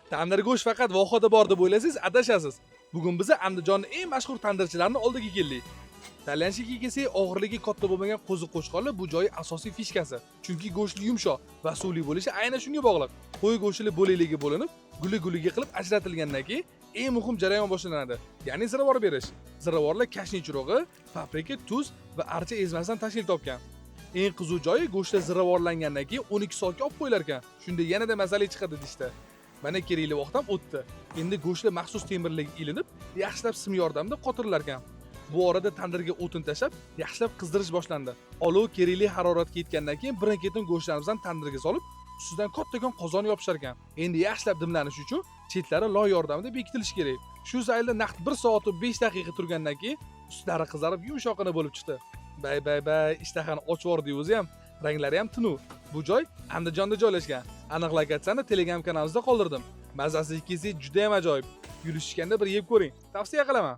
Tandir go'sht faqat vohada bor deb o'ylasangiz, adashasiz. Bugun biz Andijonning eng mashhur tandirchilarining oldiga keldik. Talyanchiga kelsak, og'irligi katta bo'lmagan qo'zi-qo'shqonlar bu joyi asosiy fishkasi. Chunki go'shtli yumshoq va suvli bo'lishi aynan shunga bog'liq. Qo'y go'shti bo'lakligi bo'linib, guli-guliga qilib ajratilgandan keyin eng muhim jarayon boshlanadi. Ya'ni ziravor berish. Ziravorlar kashni churug'i, paprika, tuz va archa ezmasidan tashkil topgan. Eng qiziq joyi go'shtlar ziravorlangandan keyin 12 soatga olib qo'yilar ekan. Shunda yanada mazali chiqadi dishda. Mana kerakli vaqtdan o'tdi. Endi go'shtlar maxsus temirlikka ilinib, yaxshilab sim yordamida qotirilar ekan. Bu orada tandirga o'tin tashlab, yaxshilab qizdirish boshlandi. Olov kerakli haroratga yetgandan keyin birin-ketin go'shtlarimizni tandirga solib, ustidan kattakon qozon yopishar ekan. Endi yaxshilab dimlanish uchun chetlari loy yordamida bekitilishi kerak. Shu zaylda naqd 1 soat va 5 daqiqa turgandan keyin ustlari qizarib yumshoqina bo'lib chiqdi. Bay, ishtahani ochib yubordi o'zi ham. Ranglari ham tinu. Bu joy Andijonda joylashgan. Aniq lokatsiyani Telegram kanalimizda qoldirdim. Mazasi kelsa juda ham ajoyib. Yurishganda bir yeb ko'ring. Tavsiya qilaman.